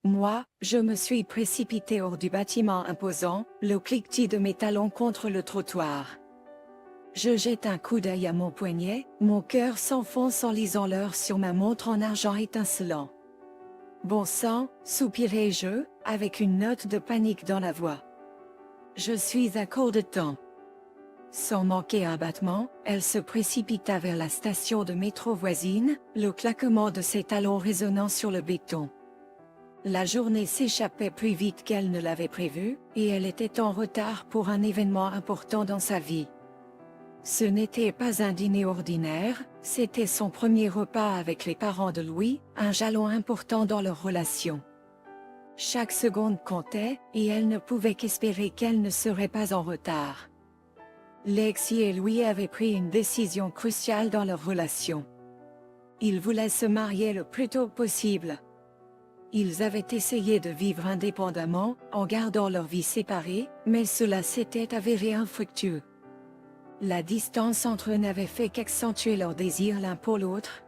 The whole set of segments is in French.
Moi, je me suis précipité hors du bâtiment imposant, le cliquetis de mes talons contre le trottoir. Je jette un coup d'œil à mon poignet, mon cœur s'enfonce en lisant l'heure sur ma montre en argent étincelant. Bon sang, soupirai-je, avec une note de panique dans la voix. Je suis à court de temps. Sans manquer un battement, elle se précipita vers la station de métro voisine, le claquement de ses talons résonnant sur le béton. La journée s'échappait plus vite qu'elle ne l'avait prévu, et elle était en retard pour un événement important dans sa vie. Ce n'était pas un dîner ordinaire, c'était son premier repas avec les parents de Louis, un jalon important dans leur relation. Chaque seconde comptait, et elle ne pouvait qu'espérer qu'elle ne serait pas en retard. Lexi et Louis avaient pris une décision cruciale dans leur relation. Ils voulaient se marier le plus tôt possible. Ils avaient essayé de vivre indépendamment, en gardant leur vie séparée, mais cela s'était avéré infructueux. La distance entre eux n'avait fait qu'accentuer leur désir l'un pour l'autre.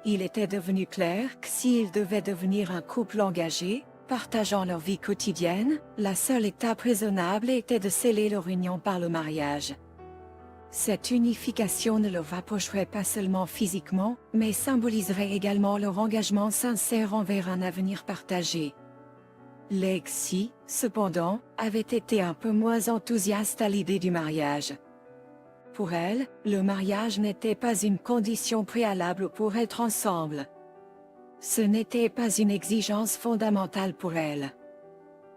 Il était devenu clair que s'ils devaient devenir un couple engagé, partageant leur vie quotidienne, la seule étape raisonnable était de sceller leur union par le mariage. Cette unification ne leur rapprocherait pas seulement physiquement, mais symboliserait également leur engagement sincère envers un avenir partagé. Lexi, cependant, avait été un peu moins enthousiaste à l'idée du mariage. Pour elle, le mariage n'était pas une condition préalable pour être ensemble. Ce n'était pas une exigence fondamentale pour elle.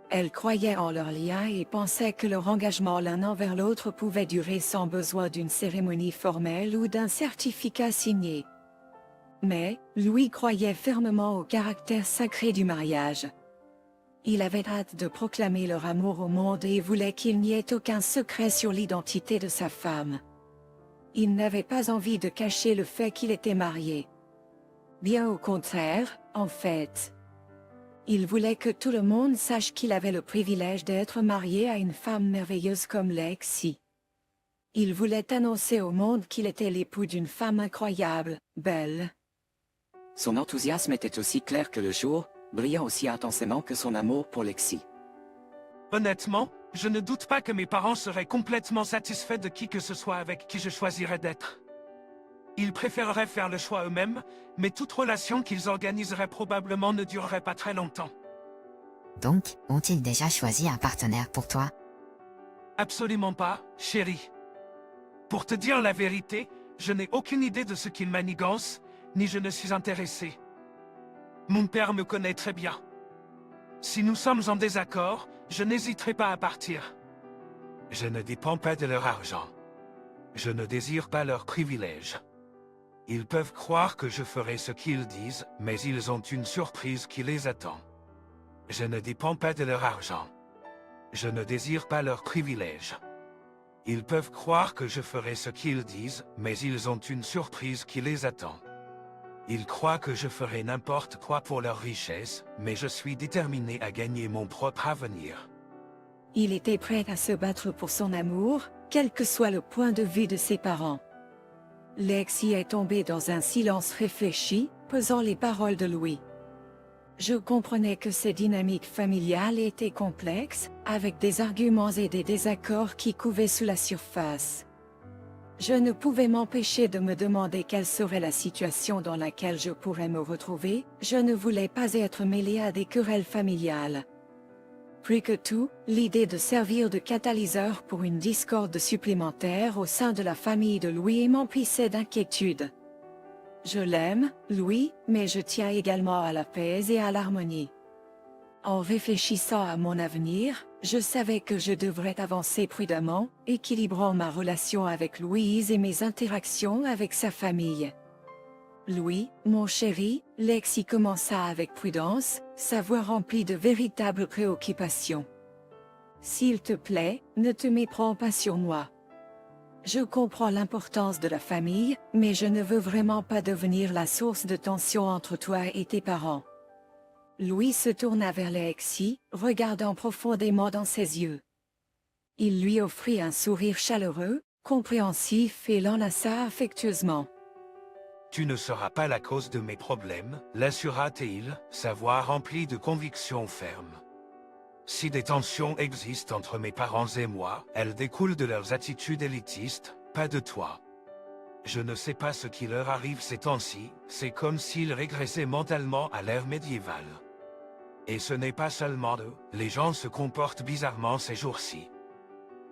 Elle croyait en leur lien et pensait que leur engagement l'un envers l'autre pouvait durer sans besoin d'une cérémonie formelle ou d'un certificat signé. Mais, Louis croyait fermement au caractère sacré du mariage. Il avait hâte de proclamer leur amour au monde et voulait qu'il n'y ait aucun secret sur l'identité de sa femme. Il n'avait pas envie de cacher le fait qu'il était marié. Bien au contraire, en fait. Il voulait que tout le monde sache qu'il avait le privilège d'être marié à une femme merveilleuse comme Lexi. Il voulait annoncer au monde qu'il était l'époux d'une femme incroyable, belle. Son enthousiasme était aussi clair que le jour, brillant aussi intensément que son amour pour Lexi. Honnêtement, je ne doute pas que mes parents seraient complètement satisfaits de qui que ce soit avec qui je choisirais d'être. Ils préféreraient faire le choix eux-mêmes, mais toute relation qu'ils organiseraient probablement ne durerait pas très longtemps. Donc, ont-ils déjà choisi un partenaire pour toi? Absolument pas, chérie. Pour te dire la vérité, je n'ai aucune idée de ce qu'ils manigancent, ni je ne suis intéressé. Mon père me connaît très bien. Si nous sommes en désaccord, je n'hésiterai pas à partir. Je ne dépends pas de leur argent. Je ne désire pas leurs privilèges. Ils peuvent croire que je ferai ce qu'ils disent, mais ils ont une surprise qui les attend. Je ne dépends pas de leur argent. Je ne désire pas leurs privilèges. Ils peuvent croire que je ferai ce qu'ils disent, mais ils ont une surprise qui les attend. Ils croient que je ferai n'importe quoi pour leur richesse, mais je suis déterminé à gagner mon propre avenir. Il était prêt à se battre pour son amour, quel que soit le point de vue de ses parents. Lexi est tombée dans un silence réfléchi, pesant les paroles de Louis. Je comprenais que ces dynamiques familiales étaient complexes, avec des arguments et des désaccords qui couvaient sous la surface. Je ne pouvais m'empêcher de me demander quelle serait la situation dans laquelle je pourrais me retrouver, je ne voulais pas être mêlée à des querelles familiales. Plus que tout, l'idée de servir de catalyseur pour une discorde supplémentaire au sein de la famille de Louis m'emplissait d'inquiétude. Je l'aime, Louis, mais je tiens également à la paix et à l'harmonie. En réfléchissant à mon avenir, je savais que je devrais avancer prudemment, équilibrant ma relation avec Louise et mes interactions avec sa famille. Louis, mon chéri, Lexi commença avec prudence, sa voix remplie de véritables préoccupations. S'il te plaît, ne te méprends pas sur moi. Je comprends l'importance de la famille, mais je ne veux vraiment pas devenir la source de tension entre toi et tes parents. Louis se tourna vers Lexi, regardant profondément dans ses yeux. Il lui offrit un sourire chaleureux, compréhensif et l'enlaça affectueusement. Tu ne seras pas la cause de mes problèmes, l'assura-t-il, sa voix remplie de conviction ferme. Si des tensions existent entre mes parents et moi, elles découlent de leurs attitudes élitistes, pas de toi. Je ne sais pas ce qui leur arrive ces temps-ci, c'est comme s'ils régressaient mentalement à l'ère médiévale. Et ce n'est pas seulement eux, les gens se comportent bizarrement ces jours-ci.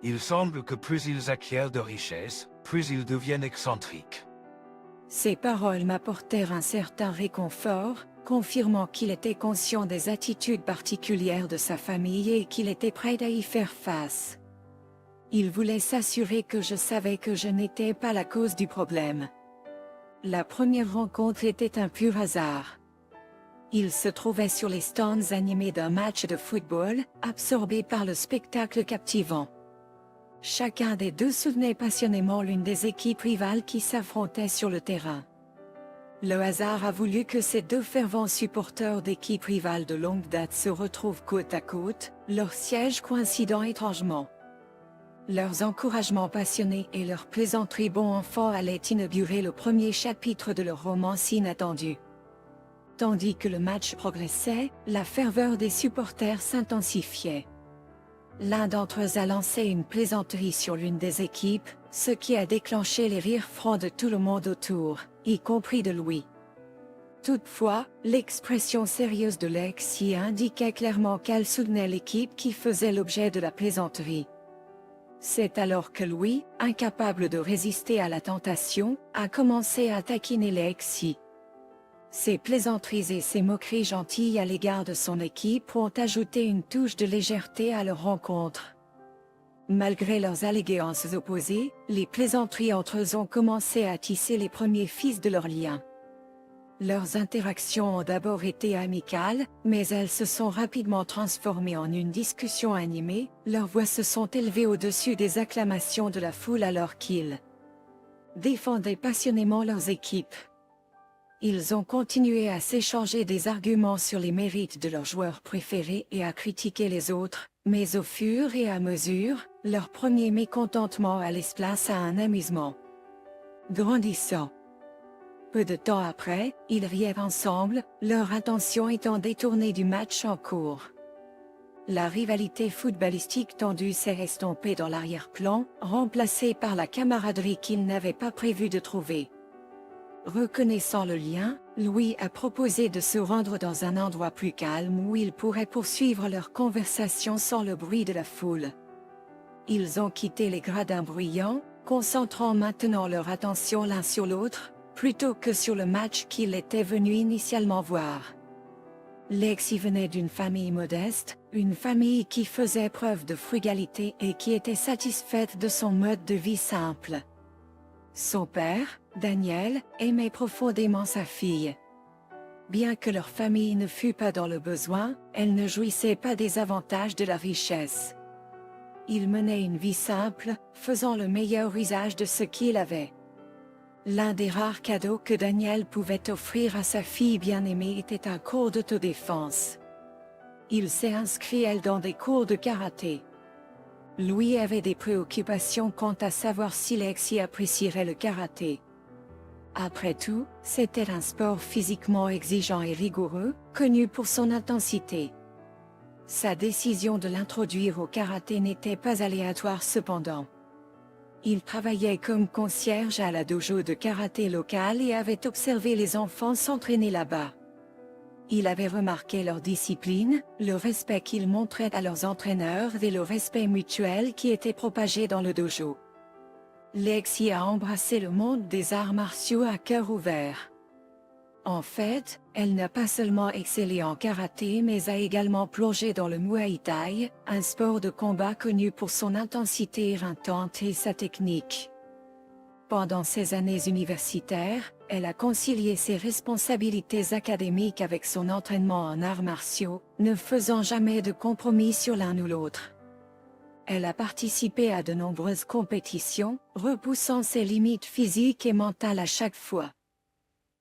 Il semble que plus ils acquièrent de richesses, plus ils deviennent excentriques. Ces paroles m'apportèrent un certain réconfort, confirmant qu'il était conscient des attitudes particulières de sa famille et qu'il était prêt à y faire face. Il voulait s'assurer que je savais que je n'étais pas la cause du problème. La première rencontre était un pur hasard. Il se trouvait sur les stands animés d'un match de football, absorbé par le spectacle captivant. Chacun des deux soutenait passionnément l'une des équipes rivales qui s'affrontaient sur le terrain. Le hasard a voulu que ces deux fervents supporters d'équipes rivales de longue date se retrouvent côte à côte, leurs sièges coïncidant étrangement. Leurs encouragements passionnés et leurs plaisanteries bon enfant allaient inaugurer le premier chapitre de leur romance inattendue. Tandis que le match progressait, la ferveur des supporters s'intensifiait. L'un d'entre eux a lancé une plaisanterie sur l'une des équipes, ce qui a déclenché les rires francs de tout le monde autour, y compris de Louis. Toutefois, l'expression sérieuse de Lexi indiquait clairement qu'elle soutenait l'équipe qui faisait l'objet de la plaisanterie. C'est alors que Louis, incapable de résister à la tentation, a commencé à taquiner Lexi. Ses plaisanteries et ses moqueries gentilles à l'égard de son équipe ont ajouté une touche de légèreté à leur rencontre. Malgré leurs allégeances opposées, les plaisanteries entre eux ont commencé à tisser les premiers fils de leur lien. Leurs interactions ont d'abord été amicales, mais elles se sont rapidement transformées en une discussion animée, leurs voix se sont élevées au-dessus des acclamations de la foule alors qu'ils défendaient passionnément leurs équipes. Ils ont continué à s'échanger des arguments sur les mérites de leurs joueurs préférés et à critiquer les autres, mais au fur et à mesure, leur premier mécontentement a laissé place à un amusement grandissant. Peu de temps après, ils riaient ensemble, leur attention étant détournée du match en cours. La rivalité footballistique tendue s'est estompée dans l'arrière-plan, remplacée par la camaraderie qu'ils n'avaient pas prévu de trouver. Reconnaissant le lien, Louis a proposé de se rendre dans un endroit plus calme où ils pourraient poursuivre leur conversation sans le bruit de la foule. Ils ont quitté les gradins bruyants, concentrant maintenant leur attention l'un sur l'autre, plutôt que sur le match qu'ils étaient venus initialement voir. Lexi venait d'une famille modeste, une famille qui faisait preuve de frugalité et qui était satisfaite de son mode de vie simple. Son père, Daniel, aimait profondément sa fille. Bien que leur famille ne fût pas dans le besoin, elle ne jouissait pas des avantages de la richesse. Il menait une vie simple, faisant le meilleur usage de ce qu'il avait. L'un des rares cadeaux que Daniel pouvait offrir à sa fille bien-aimée était un cours d'autodéfense. Il s'est inscrit elle dans des cours de karaté. Louis avait des préoccupations quant à savoir si Lexi apprécierait le karaté. Après tout, c'était un sport physiquement exigeant et rigoureux, connu pour son intensité. Sa décision de l'introduire au karaté n'était pas aléatoire cependant. Il travaillait comme concierge à la dojo de karaté locale et avait observé les enfants s'entraîner là-bas. Il avait remarqué leur discipline, le respect qu'ils montraient à leurs entraîneurs et le respect mutuel qui était propagé dans le dojo. Lexi a embrassé le monde des arts martiaux à cœur ouvert. En fait, elle n'a pas seulement excellé en karaté mais a également plongé dans le Muay Thai, un sport de combat connu pour son intensité éreintante et sa technique. Pendant ses années universitaires, elle a concilié ses responsabilités académiques avec son entraînement en arts martiaux, ne faisant jamais de compromis sur l'un ou l'autre. Elle a participé à de nombreuses compétitions, repoussant ses limites physiques et mentales à chaque fois.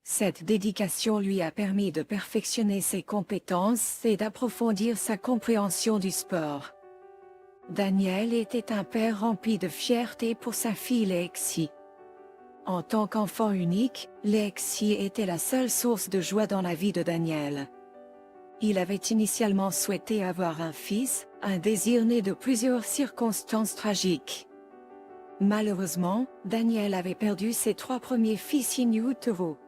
Cette dédication lui a permis de perfectionner ses compétences et d'approfondir sa compréhension du sport. Daniel était un père rempli de fierté pour sa fille Lexi. En tant qu'enfant unique, Lexi était la seule source de joie dans la vie de Daniel. Il avait initialement souhaité avoir un fils, un désir né de plusieurs circonstances tragiques. Malheureusement, Daniel avait perdu ses 3 premiers fils in utero.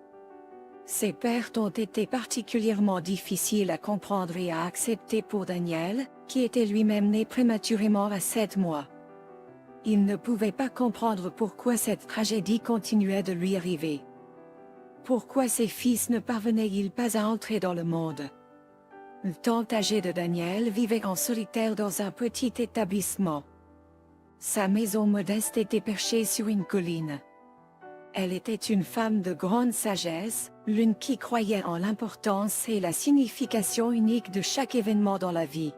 Ces pertes ont été particulièrement difficiles à comprendre et à accepter pour Daniel, qui était lui-même né prématurément à 7 mois. Il ne pouvait pas comprendre pourquoi cette tragédie continuait de lui arriver. Pourquoi ses fils ne parvenaient-ils pas à entrer dans le monde? Le tant âgé de Daniel vivait en solitaire dans un petit établissement. Sa maison modeste était perchée sur une colline. Elle était une femme de grande sagesse, l'une qui croyait en l'importance et la signification unique de chaque événement dans la vie.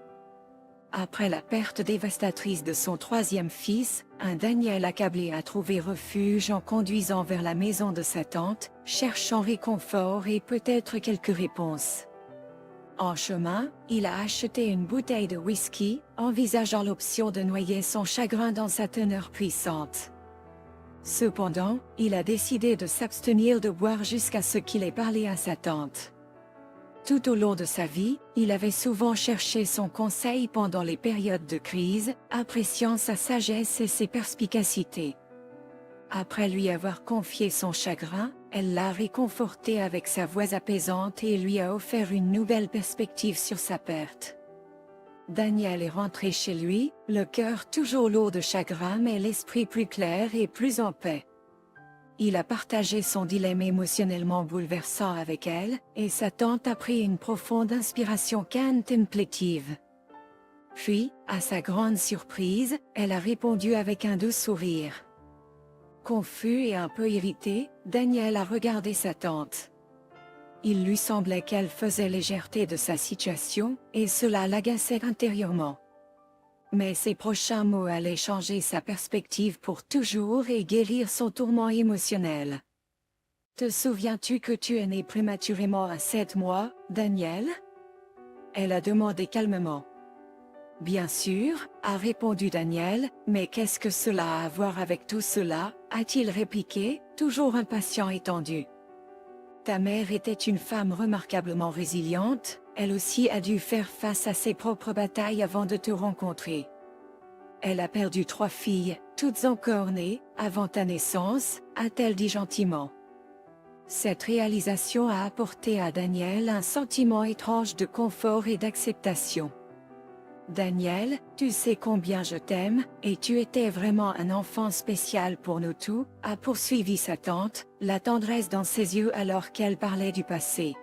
Après la perte dévastatrice de son 3e fils, un Daniel accablé a trouvé refuge en conduisant vers la maison de sa tante, cherchant réconfort et peut-être quelques réponses. En chemin, il a acheté une bouteille de whisky, envisageant l'option de noyer son chagrin dans sa teneur puissante. Cependant, il a décidé de s'abstenir de boire jusqu'à ce qu'il ait parlé à sa tante. Tout au long de sa vie, il avait souvent cherché son conseil pendant les périodes de crise, appréciant sa sagesse et ses perspicacités. Après lui avoir confié son chagrin, elle l'a réconforté avec sa voix apaisante et lui a offert une nouvelle perspective sur sa perte. Daniel est rentré chez lui, le cœur toujours lourd de chagrin mais l'esprit plus clair et plus en paix. Il a partagé son dilemme émotionnellement bouleversant avec elle, et sa tante a pris une profonde inspiration contemplative. Puis, à sa grande surprise, elle a répondu avec un doux sourire. Confus et un peu irrité, Daniel a regardé sa tante. Il lui semblait qu'elle faisait légèreté de sa situation, et cela l'agaçait intérieurement. Mais ses prochains mots allaient changer sa perspective pour toujours et guérir son tourment émotionnel. « Te souviens-tu que tu es né prématurément à 7 mois, Daniel ?» Elle a demandé calmement. « Bien sûr, » a répondu Daniel, « mais qu'est-ce que cela a à voir avec tout cela ?» a-t-il répliqué, toujours impatient et tendu. « Ta mère était une femme remarquablement résiliente, elle aussi a dû faire face à ses propres batailles avant de te rencontrer. Elle a perdu 3 filles, toutes encore nées, avant ta naissance, a-t-elle dit gentiment. Cette réalisation a apporté à Daniel un sentiment étrange de confort et d'acceptation. Daniel, tu sais combien je t'aime, et tu étais vraiment un enfant spécial pour nous tous, a poursuivi sa tante, la tendresse dans ses yeux alors qu'elle parlait du passé.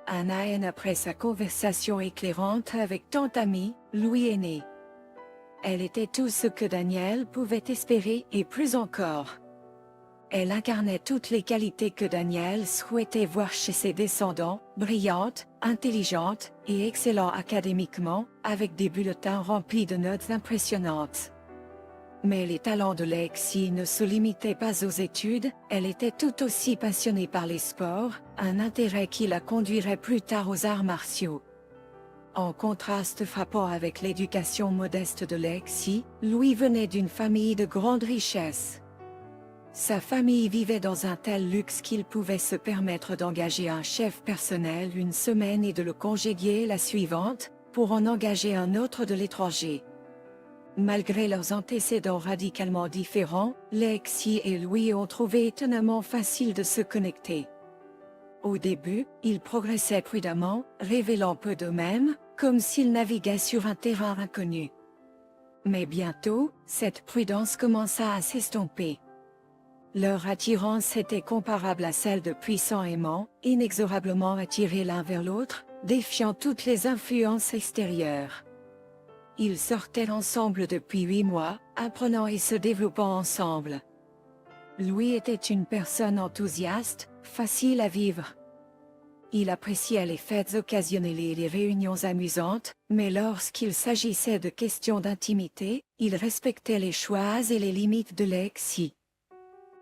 Un an après sa conversation éclairante avec tante Amy, Louis est né. Elle était tout ce que Daniel pouvait espérer et plus encore. Elle incarnait toutes les qualités que Daniel souhaitait voir chez ses descendants, brillante, intelligente et excellente académiquement, avec des bulletins remplis de notes impressionnantes. Mais les talents de Lexi ne se limitaient pas aux études, elle était tout aussi passionnée par les sports, un intérêt qui la conduirait plus tard aux arts martiaux. En contraste frappant avec l'éducation modeste de Lexi, Louis venait d'une famille de grande richesse. Sa famille vivait dans un tel luxe qu'il pouvait se permettre d'engager un chef personnel une semaine et de le congédier la suivante, pour en engager un autre de l'étranger. Malgré leurs antécédents radicalement différents, Lexi et Louis ont trouvé étonnamment facile de se connecter. Au début, ils progressaient prudemment, révélant peu d'eux-mêmes, comme s'ils naviguaient sur un terrain inconnu. Mais bientôt, cette prudence commença à s'estomper. Leur attirance était comparable à celle de puissants aimants, inexorablement attirés l'un vers l'autre, défiant toutes les influences extérieures. Ils sortaient ensemble depuis 8 mois, apprenant et se développant ensemble. Louis était une personne enthousiaste, facile à vivre. Il appréciait les fêtes occasionnelles et les réunions amusantes, mais lorsqu'il s'agissait de questions d'intimité, il respectait les choix et les limites de Lexi.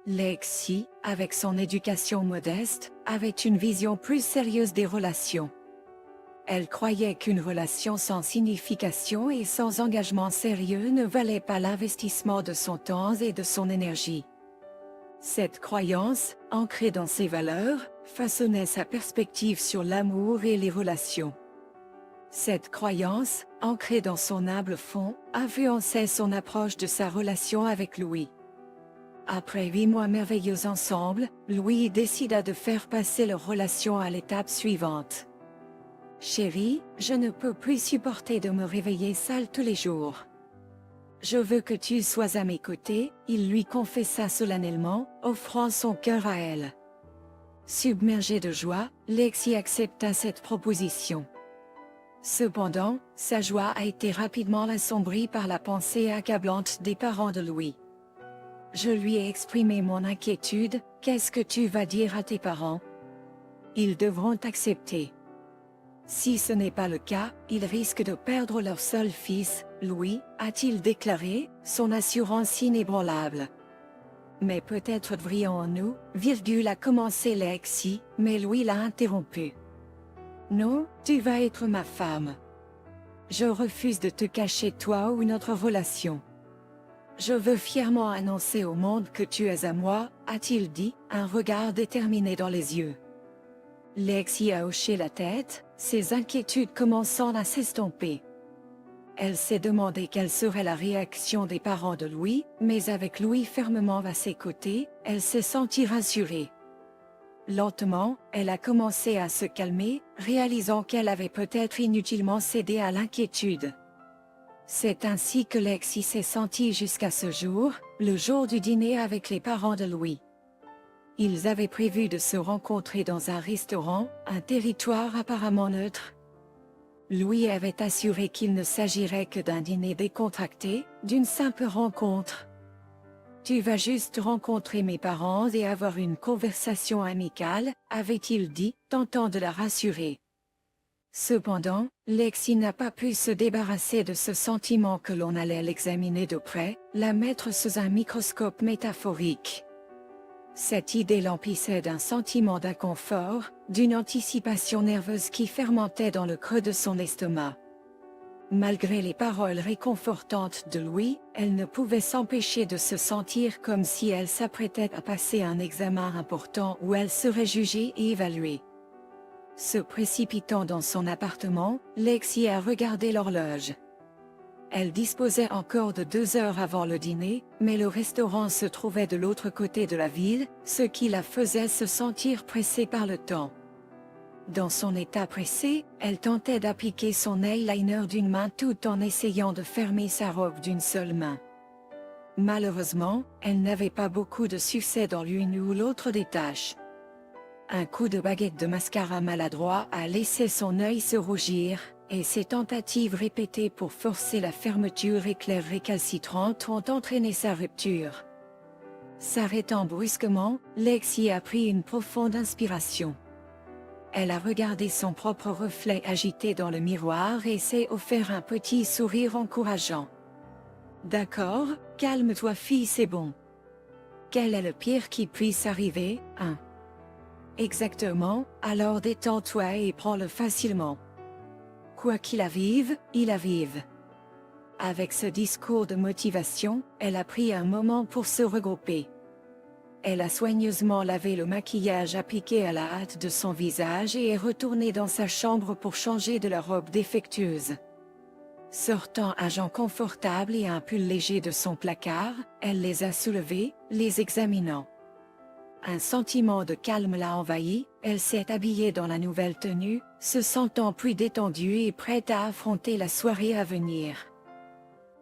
Lexi, avec son éducation modeste, avait une vision plus sérieuse des relations. Elle croyait qu'une relation sans signification et sans engagement sérieux ne valait pas l'investissement de son temps et de son énergie. Cette croyance, ancrée dans ses valeurs, façonnait sa perspective sur l'amour et les relations. Cette croyance, ancrée dans son humble fond, influençait son approche de sa relation avec Louis. Après 8 mois merveilleux ensemble, Louis décida de faire passer leur relation à l'étape suivante. « Chérie, je ne peux plus supporter de me réveiller sale tous les jours. Je veux que tu sois à mes côtés », il lui confessa solennellement, offrant son cœur à elle. Submergée de joie, Lexi accepta cette proposition. Cependant, sa joie a été rapidement assombrie par la pensée accablante des parents de Louis. Je lui ai exprimé mon inquiétude. « Qu'est-ce que tu vas dire à tes parents? Ils devront accepter. Si ce n'est pas le cas, ils risquent de perdre leur seul fils, Louis, a-t-il déclaré, son assurance inébranlable. Mais peut-être devrions-nous, a commencé Lexi, mais Louis l'a interrompu. Non, tu vas être ma femme. Je refuse de te cacher toi ou notre relation. Je veux fièrement annoncer au monde que tu es à moi, a-t-il dit, un regard déterminé dans les yeux. Lexi a hoché la tête, ses inquiétudes commençant à s'estomper. Elle s'est demandé quelle serait la réaction des parents de Louis, mais avec Louis fermement à ses côtés, elle s'est sentie rassurée. Lentement, elle a commencé à se calmer, réalisant qu'elle avait peut-être inutilement cédé à l'inquiétude. C'est ainsi que Lexi s'est sentie jusqu'à ce jour, le jour du dîner avec les parents de Louis. Ils avaient prévu de se rencontrer dans un restaurant, un territoire apparemment neutre. Louis avait assuré qu'il ne s'agirait que d'un dîner décontracté, d'une simple rencontre. « Tu vas juste rencontrer mes parents et avoir une conversation amicale », avait-il dit, tentant de la rassurer. Cependant, Lexi n'a pas pu se débarrasser de ce sentiment que l'on allait l'examiner de près, la mettre sous un microscope métaphorique. Cette idée l'emplissait d'un sentiment d'inconfort, d'une anticipation nerveuse qui fermentait dans le creux de son estomac. Malgré les paroles réconfortantes de Louis, elle ne pouvait s'empêcher de se sentir comme si elle s'apprêtait à passer un examen important où elle serait jugée et évaluée. Se précipitant dans son appartement, Lexi a regardé l'horloge. Elle disposait encore de 2 heures avant le dîner, mais le restaurant se trouvait de l'autre côté de la ville, ce qui la faisait se sentir pressée par le temps. Dans son état pressé, elle tentait d'appliquer son eyeliner d'une main tout en essayant de fermer sa robe d'une seule main. Malheureusement, elle n'avait pas beaucoup de succès dans l'une ou l'autre des tâches. Un coup de baguette de mascara maladroit a laissé son œil se rougir, et ses tentatives répétées pour forcer la fermeture éclair récalcitrante ont entraîné sa rupture. S'arrêtant brusquement, Lexi a pris une profonde inspiration. Elle a regardé son propre reflet agité dans le miroir et s'est offert un petit sourire encourageant. « D'accord, calme-toi fille, c'est bon. Quel est le pire qui puisse arriver, hein? Exactement, alors détends-toi et prends-le facilement. Quoi qu'il arrive, il arrive. » Avec ce discours de motivation, elle a pris un moment pour se regrouper. Elle a soigneusement lavé le maquillage appliqué à la hâte de son visage et est retournée dans sa chambre pour changer de la robe défectueuse. Sortant un jean confortable et un pull léger de son placard, elle les a soulevés, les examinant. Un sentiment de calme l'a envahie, elle s'est habillée dans la nouvelle tenue, se sentant plus détendue et prête à affronter la soirée à venir.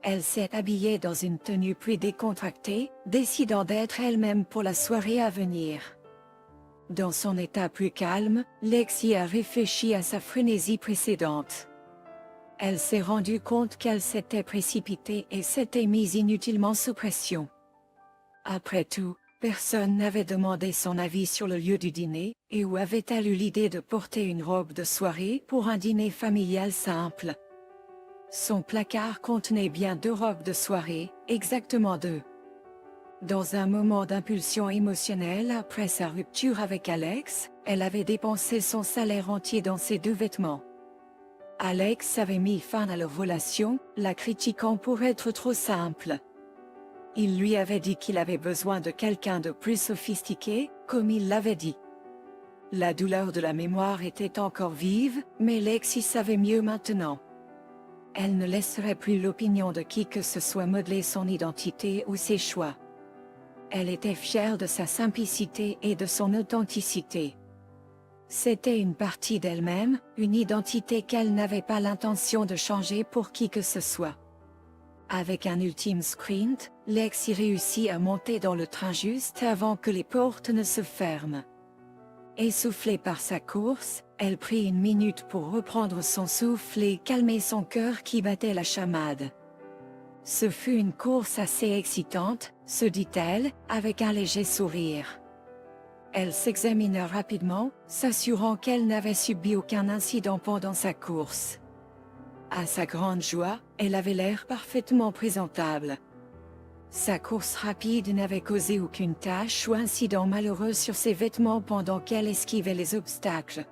Elle s'est habillée dans une tenue plus décontractée, décidant d'être elle-même pour la soirée à venir. Dans son état plus calme, Lexi a réfléchi à sa frénésie précédente. Elle s'est rendue compte qu'elle s'était précipitée et s'était mise inutilement sous pression. Après tout, personne n'avait demandé son avis sur le lieu du dîner, et où avait-elle eu l'idée de porter une robe de soirée pour un dîner familial simple? Son placard contenait bien 2 robes de soirée, exactement 2. Dans un moment d'impulsion émotionnelle après sa rupture avec Alex, elle avait dépensé son salaire entier dans ces 2 vêtements. Alex avait mis fin à leur relation, la critiquant pour être trop simple. Il lui avait dit qu'il avait besoin de quelqu'un de plus sophistiqué, comme il l'avait dit. La douleur de la mémoire était encore vive, mais Lexi savait mieux maintenant. Elle ne laisserait plus l'opinion de qui que ce soit modeler son identité ou ses choix. Elle était fière de sa simplicité et de son authenticité. C'était une partie d'elle-même, une identité qu'elle n'avait pas l'intention de changer pour qui que ce soit. Avec un ultime sprint, Lexi réussit à monter dans le train juste avant que les portes ne se ferment. Essoufflée par sa course, elle prit une minute pour reprendre son souffle et calmer son cœur qui battait la chamade. Ce fut une course assez excitante, se dit-elle, avec un léger sourire. Elle s'examina rapidement, s'assurant qu'elle n'avait subi aucun incident pendant sa course. À sa grande joie, elle avait l'air parfaitement présentable. Sa course rapide n'avait causé aucune tache ou incident malheureux sur ses vêtements pendant qu'elle esquivait les obstacles.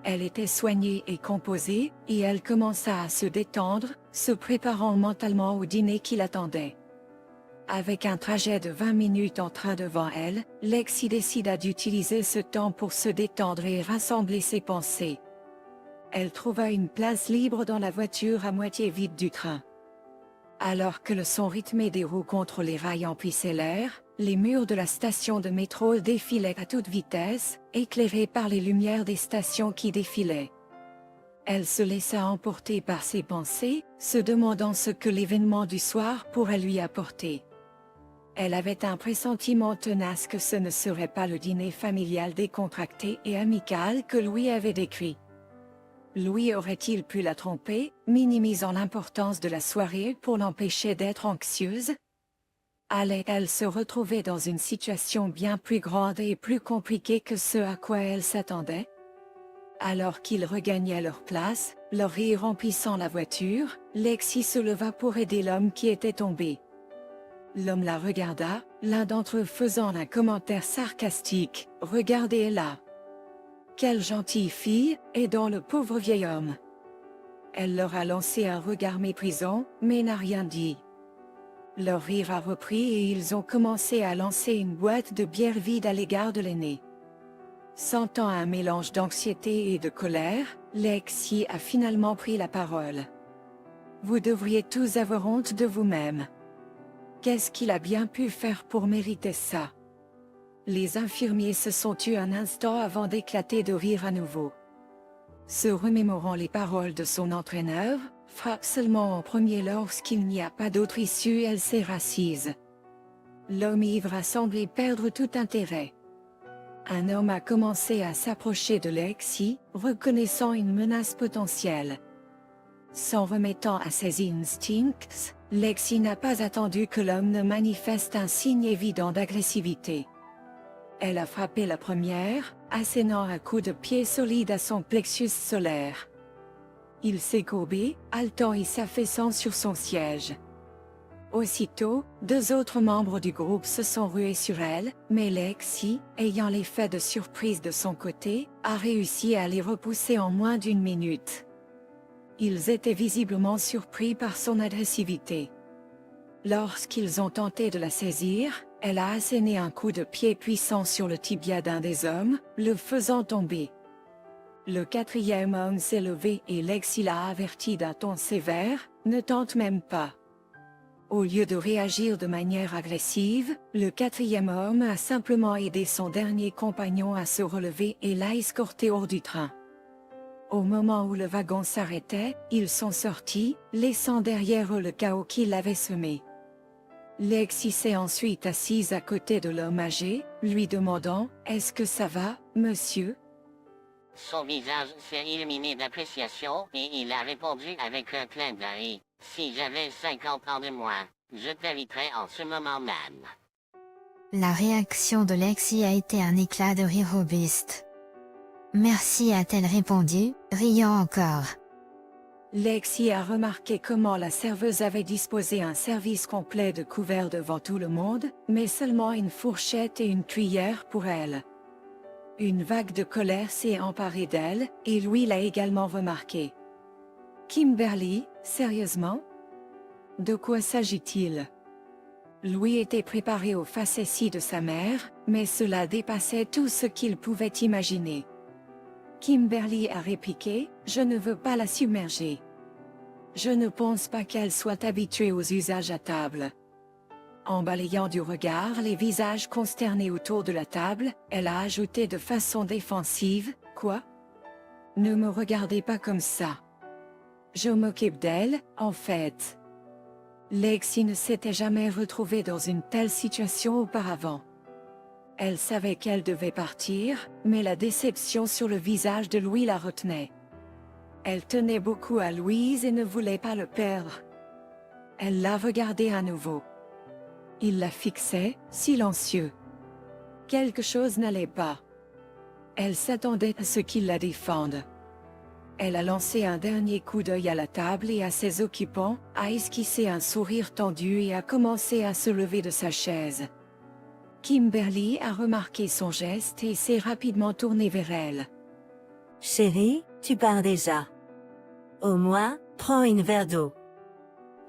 Elle était soignée et composée, et elle commença à se détendre, se préparant mentalement au dîner qui l'attendait. Avec un trajet de 20 minutes en train devant elle, Lexi décida d'utiliser ce temps pour se détendre et rassembler ses pensées. Elle trouva une place libre dans la voiture à moitié vide du train. Alors que le son rythmé des roues contre les rails emplissait l'air, les murs de la station de métro défilaient à toute vitesse, éclairés par les lumières des stations qui défilaient. Elle se laissa emporter par ses pensées, se demandant ce que l'événement du soir pourrait lui apporter. Elle avait un pressentiment tenace que ce ne serait pas le dîner familial décontracté et amical que Louis avait décrit. Louis aurait-il pu la tromper, minimisant l'importance de la soirée pour l'empêcher d'être anxieuse? Allait-elle se retrouver dans une situation bien plus grande et plus compliquée que ce à quoi elle s'attendait? Alors qu'ils regagnaient leur place, leur rire remplissant la voiture, Lexi se leva pour aider l'homme qui était tombé. L'homme la regarda, l'un d'entre eux faisant un commentaire sarcastique, « Regardez-la. Quelle gentille fille, aidant le pauvre vieil homme. » Elle leur a lancé un regard méprisant, mais n'a rien dit. Leur rire a repris et ils ont commencé à lancer une boîte de bière vide à l'égard de l'aîné. Sentant un mélange d'anxiété et de colère, Lexi a finalement pris la parole. « Vous devriez tous avoir honte de vous-même. Qu'est-ce qu'il a bien pu faire pour mériter ça? » Les infirmiers se sont tus un instant avant d'éclater de rire à nouveau. Se remémorant les paroles de son entraîneur, frappe seulement en premier lorsqu'il n'y a pas d'autre issue, elle s'est rassise. L'homme ivre a semblé perdre tout intérêt. Un homme a commencé à s'approcher de Lexi, reconnaissant une menace potentielle. S'en remettant à ses instincts, Lexi n'a pas attendu que l'homme ne manifeste un signe évident d'agressivité. Elle a frappé la première, assénant un coup de pied solide à son plexus solaire. Il s'est courbé, haletant et s'affaissant sur son siège. Aussitôt, deux autres membres du groupe se sont rués sur elle, mais Lexi, ayant l'effet de surprise de son côté, a réussi à les repousser en moins d'une minute. Ils étaient visiblement surpris par son agressivité. Lorsqu'ils ont tenté de la saisir, elle a asséné un coup de pied puissant sur le tibia d'un des hommes, le faisant tomber. Le quatrième homme s'est levé et Lexi l'a averti d'un ton sévère, « Ne tente même pas ». Au lieu de réagir de manière agressive, le quatrième homme a simplement aidé son dernier compagnon à se relever et l'a escorté hors du train. Au moment où le wagon s'arrêtait, ils sont sortis, laissant derrière eux le chaos qu'ils avaient semé. Lexi s'est ensuite assise à côté de l'homme âgé, lui demandant « Est-ce que ça va, monsieur ?» Son visage s'est illuminé d'appréciation et il a répondu avec un clin d'œil. « Si j'avais 50 ans de moins, je t'inviterais en ce moment même. » La réaction de Lexi a été un éclat de rire robuste. « Merci » a-t-elle répondu, riant encore. Lexi a remarqué comment la serveuse avait disposé un service complet de couverts devant tout le monde, mais seulement une fourchette et une cuillère pour elle. Une vague de colère s'est emparée d'elle, et Louis l'a également remarqué. « Kimberly, sérieusement? De quoi s'agit-il » Louis était préparé aux facéties de sa mère, mais cela dépassait tout ce qu'il pouvait imaginer. Kimberly a répliqué, « Je ne veux pas la submerger. Je ne pense pas qu'elle soit habituée aux usages à table. » En balayant du regard les visages consternés autour de la table, elle a ajouté de façon défensive, « Quoi? Ne me regardez pas comme ça. Je m'occupe d'elle, en fait. » Lexi ne s'était jamais retrouvée dans une telle situation auparavant. Elle savait qu'elle devait partir, mais la déception sur le visage de Louis la retenait. Elle tenait beaucoup à Louise et ne voulait pas le perdre. Elle l'a regardé à nouveau. Il la fixait, silencieux. Quelque chose n'allait pas. Elle s'attendait à ce qu'il la défende. Elle a lancé un dernier coup d'œil à la table et à ses occupants, a esquissé un sourire tendu et a commencé à se lever de sa chaise. Kimberly a remarqué son geste et s'est rapidement tournée vers elle. « Chérie, tu pars déjà. Au moins, prends une verre d'eau. »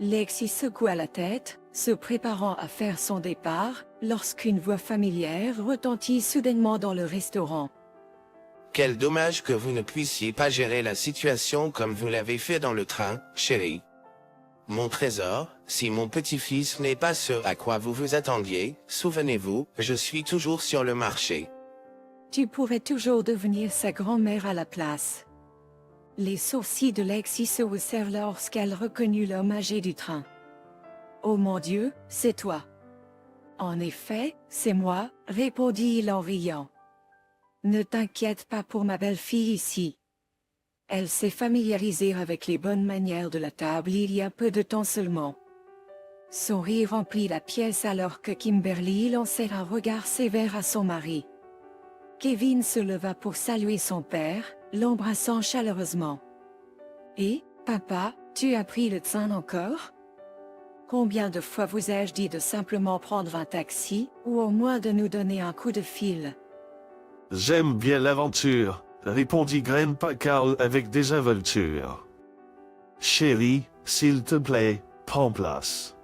Lexi secoua la tête, se préparant à faire son départ, lorsqu'une voix familière retentit soudainement dans le restaurant. Quel dommage que vous ne puissiez pas gérer la situation comme vous l'avez fait dans le train, chérie. Mon trésor, si mon petit-fils n'est pas ce à quoi vous vous attendiez, souvenez-vous, je suis toujours sur le marché. Tu pourrais toujours devenir sa grand-mère à la place. Les sourcils de Lexi se haussèrent lorsqu'elle reconnut l'homme âgé du train. « Oh mon Dieu, c'est toi. »« En effet, c'est moi, » répondit-il en riant. « Ne t'inquiète pas pour ma belle-fille ici. » Elle s'est familiarisée avec les bonnes manières de la table il y a peu de temps seulement. Son rire remplit la pièce alors que Kimberly lançait un regard sévère à son mari. Kevin se leva pour saluer son père, l'embrassant chaleureusement. « Et, papa, tu as pris le train encore? Combien de fois vous ai-je dit de simplement prendre un taxi, ou au moins de nous donner un coup de fil? » J'aime bien l'aventure, répondit Grandpa Carl avec désinvolture. Chérie, s'il te plaît, prends place.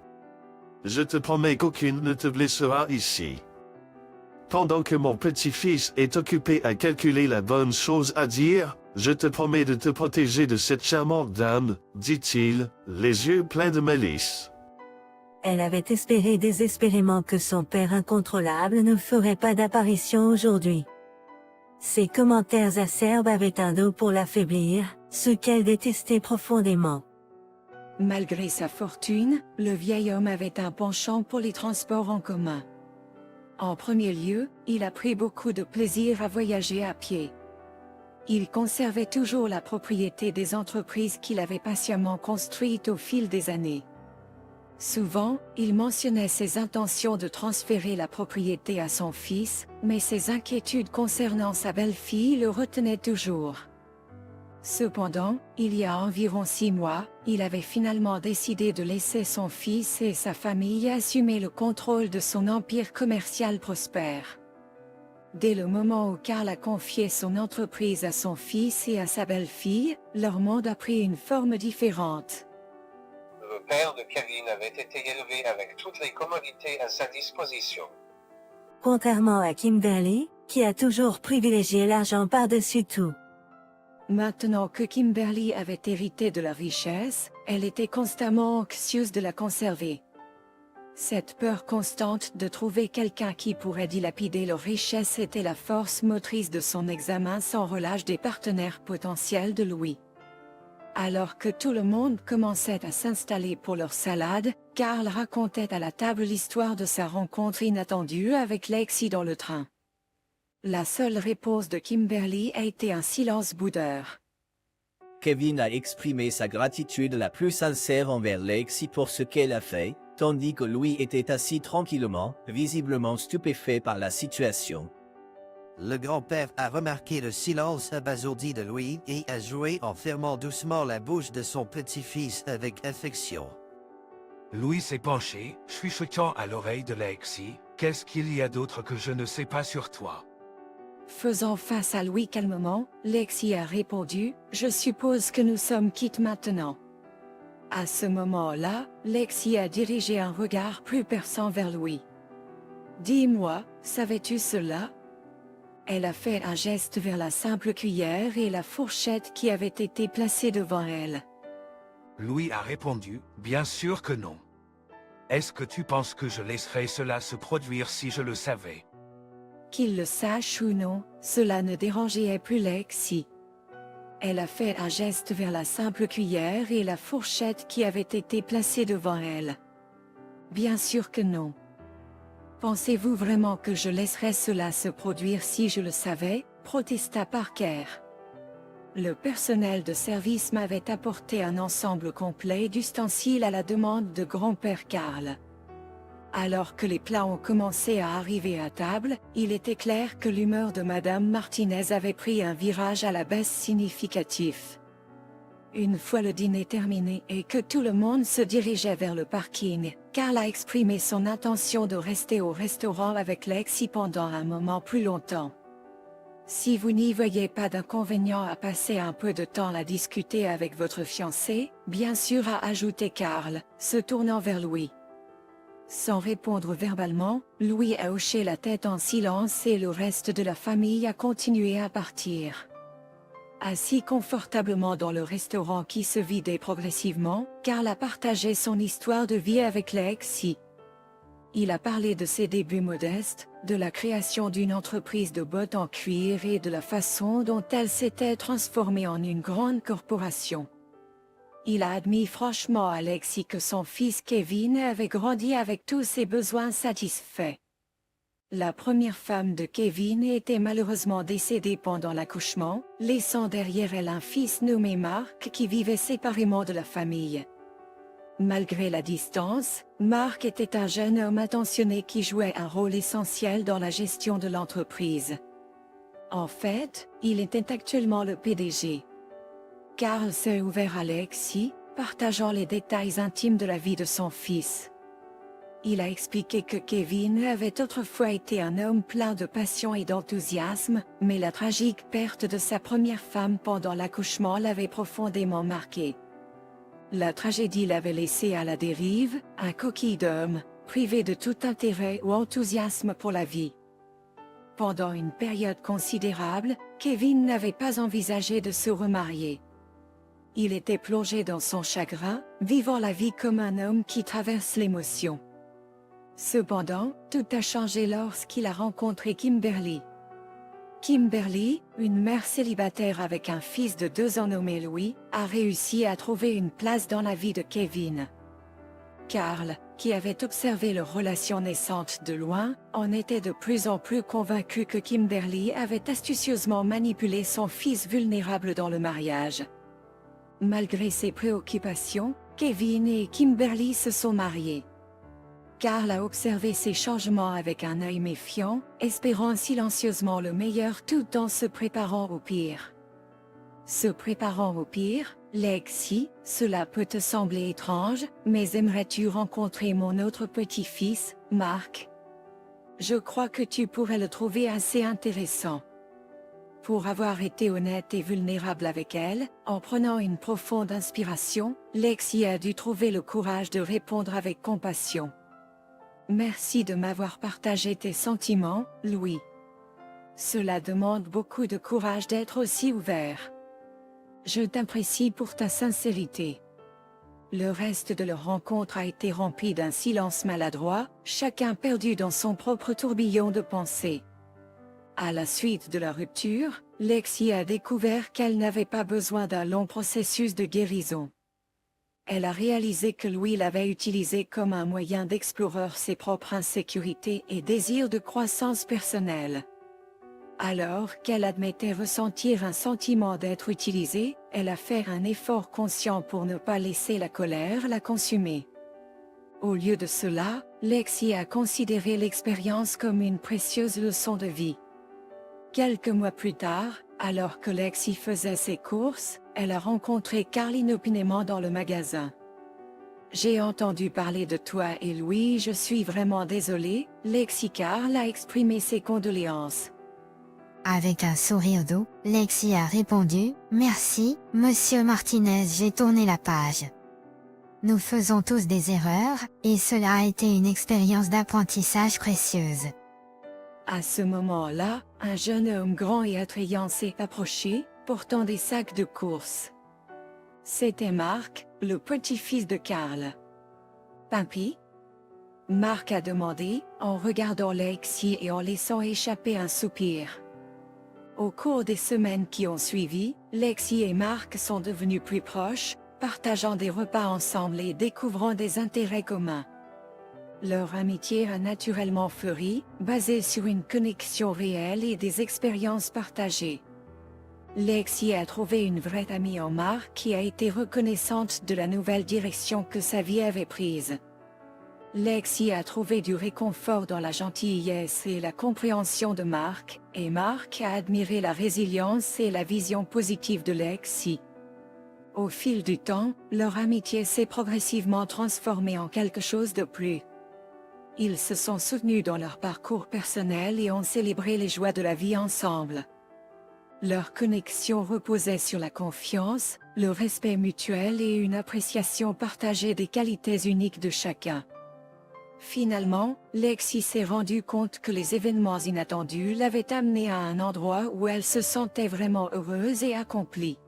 Je te promets qu'aucune ne te blessera ici. Pendant que mon petit-fils est occupé à calculer la bonne chose à dire, je te promets de te protéger de cette charmante dame, dit-il, les yeux pleins de malice. Elle avait espéré désespérément que son père incontrôlable ne ferait pas d'apparition aujourd'hui. Ses commentaires acerbes avaient un dos pour l'affaiblir, ce qu'elle détestait profondément. Malgré sa fortune, le vieil homme avait un penchant pour les transports en commun. En premier lieu, il a pris beaucoup de plaisir à voyager à pied. Il conservait toujours la propriété des entreprises qu'il avait patiemment construites au fil des années. Souvent, il mentionnait ses intentions de transférer la propriété à son fils, mais ses inquiétudes concernant sa belle-fille le retenaient toujours. Cependant, il y a environ 6 mois, il avait finalement décidé de laisser son fils et sa famille assumer le contrôle de son empire commercial prospère. Dès le moment où Carl a confié son entreprise à son fils et à sa belle-fille, leur monde a pris une forme différente. Le père de Kevin avait été élevé avec toutes les commodités à sa disposition. Contrairement à Kimberly, qui a toujours privilégié l'argent par-dessus tout. Maintenant que Kimberly avait hérité de la richesse, elle était constamment anxieuse de la conserver. Cette peur constante de trouver quelqu'un qui pourrait dilapider leur richesse était la force motrice de son examen sans relâche des partenaires potentiels de Louis. Alors que tout le monde commençait à s'installer pour leur salade, Carl racontait à la table l'histoire de sa rencontre inattendue avec Lexi dans le train. La seule réponse de Kimberly a été un silence boudeur. Kevin a exprimé sa gratitude la plus sincère envers Lexi pour ce qu'elle a fait, tandis que Louis était assis tranquillement, visiblement stupéfait par la situation. Le grand-père a remarqué le silence abasourdi de Louis et a joué en fermant doucement la bouche de son petit-fils avec affection. Louis s'est penché, chuchotant à l'oreille de Lexi. « Qu'est-ce qu'il y a d'autre que je ne sais pas sur toi ?» Faisant face à Louis calmement, Lexi a répondu, « Je suppose que nous sommes quittes maintenant. » À ce moment-là, Lexi a dirigé un regard plus perçant vers Louis. Dis-moi, savais-tu cela? Elle a fait un geste vers la simple cuillère et la fourchette qui avaient été placées devant elle. Louis a répondu, bien sûr que non. Est-ce que tu penses que je laisserais cela se produire si je le savais? Qu'il le sache ou non, cela ne dérangeait plus Lexi. Elle a fait un geste vers la simple cuillère et la fourchette qui avaient été placées devant elle. Bien sûr que non. Pensez-vous vraiment que je laisserais cela se produire si je le savais? Protesta Parker. Le personnel de service m'avait apporté un ensemble complet d'ustensiles à la demande de grand-père Karl. Alors que les plats ont commencé à arriver à table, il était clair que l'humeur de Madame Martinez avait pris un virage à la baisse significatif. Une fois le dîner terminé et que tout le monde se dirigeait vers le parking, Karl a exprimé son intention de rester au restaurant avec Lexi pendant un moment plus longtemps. Si vous n'y voyez pas d'inconvénient à passer un peu de temps à discuter avec votre fiancé, bien sûr, a ajouté Karl, se tournant vers Louis. Sans répondre verbalement, Louis a hoché la tête en silence et le reste de la famille a continué à partir. Assis confortablement dans le restaurant qui se vidait progressivement, Karl a partagé son histoire de vie avec Lexi. Il a parlé de ses débuts modestes, de la création d'une entreprise de bottes en cuir et de la façon dont elle s'était transformée en une grande corporation. Il a admis franchement à Lexi que son fils Kevin avait grandi avec tous ses besoins satisfaits. La première femme de Kevin était malheureusement décédée pendant l'accouchement, laissant derrière elle un fils nommé Mark qui vivait séparément de la famille. Malgré la distance, Mark était un jeune homme attentionné qui jouait un rôle essentiel dans la gestion de l'entreprise. En fait, il était actuellement le PDG. Karl s'est ouvert à Lexi, partageant les détails intimes de la vie de son fils. Il a expliqué que Kevin avait autrefois été un homme plein de passion et d'enthousiasme, mais la tragique perte de sa première femme pendant l'accouchement l'avait profondément marqué. La tragédie l'avait laissé à la dérive, un coquille d'homme, privé de tout intérêt ou enthousiasme pour la vie. Pendant une période considérable, Kevin n'avait pas envisagé de se remarier. Il était plongé dans son chagrin, vivant la vie comme un homme qui traverse l'émotion. Cependant, tout a changé lorsqu'il a rencontré Kimberly. Kimberly, une mère célibataire avec un fils de 2 ans nommé Louis, a réussi à trouver une place dans la vie de Kevin. Karl, qui avait observé leur relation naissante de loin, en était de plus en plus convaincu que Kimberly avait astucieusement manipulé son fils vulnérable dans le mariage. Malgré ses préoccupations, Kevin et Kimberly se sont mariés. Karl a observé ces changements avec un œil méfiant, espérant silencieusement le meilleur tout en se préparant au pire. Se préparant au pire, Lexi, cela peut te sembler étrange, mais aimerais-tu rencontrer mon autre petit-fils, Mark? Je crois que tu pourrais le trouver assez intéressant. Pour avoir été honnête et vulnérable avec elle, en prenant une profonde inspiration, Lexi a dû trouver le courage de répondre avec compassion. Merci de m'avoir partagé tes sentiments, Louis. Cela demande beaucoup de courage d'être aussi ouvert. Je t'apprécie pour ta sincérité. Le reste de leur rencontre a été rempli d'un silence maladroit, chacun perdu dans son propre tourbillon de pensées. À la suite de la rupture, Lexi a découvert qu'elle n'avait pas besoin d'un long processus de guérison. Elle a réalisé que Louis l'avait utilisé comme un moyen d'explorer ses propres insécurités et désirs de croissance personnelle. Alors qu'elle admettait ressentir un sentiment d'être utilisée, elle a fait un effort conscient pour ne pas laisser la colère la consumer. Au lieu de cela, Lexi a considéré l'expérience comme une précieuse leçon de vie. Quelques mois plus tard, alors que Lexi faisait ses courses, elle a rencontré Karl inopinément dans le magasin. « J'ai entendu parler de toi et Louis, je suis vraiment désolée », Lexi. Karl a exprimé ses condoléances. Avec un sourire doux, Lexi a répondu, « Merci, Monsieur Martinez, j'ai tourné la page. Nous faisons tous des erreurs, et cela a été une expérience d'apprentissage précieuse. À ce moment-là, un jeune homme grand et attrayant s'est approché, portant des sacs de course. C'était Marc, le petit-fils de Karl. Papy? Marc a demandé, en regardant Lexi et en laissant échapper un soupir. Au cours des semaines qui ont suivi, Lexi et Marc sont devenus plus proches, partageant des repas ensemble et découvrant des intérêts communs. Leur amitié a naturellement fleuri, basée sur une connexion réelle et des expériences partagées. Lexi a trouvé une vraie amie en Marc qui a été reconnaissante de la nouvelle direction que sa vie avait prise. Lexi a trouvé du réconfort dans la gentillesse et la compréhension de Marc, et Marc a admiré la résilience et la vision positive de Lexi. Au fil du temps, leur amitié s'est progressivement transformée en quelque chose de plus. Ils se sont soutenus dans leur parcours personnel et ont célébré les joies de la vie ensemble. Leur connexion reposait sur la confiance, le respect mutuel et une appréciation partagée des qualités uniques de chacun. Finalement, Lexi s'est rendue compte que les événements inattendus l'avaient amenée à un endroit où elle se sentait vraiment heureuse et accomplie.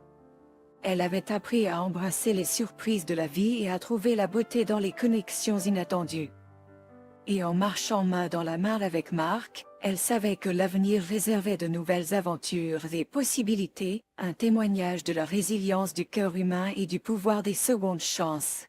Elle avait appris à embrasser les surprises de la vie et à trouver la beauté dans les connexions inattendues. Et en marchant main dans la main avec Marc, elle savait que l'avenir réservait de nouvelles aventures et possibilités, un témoignage de la résilience du cœur humain et du pouvoir des secondes chances.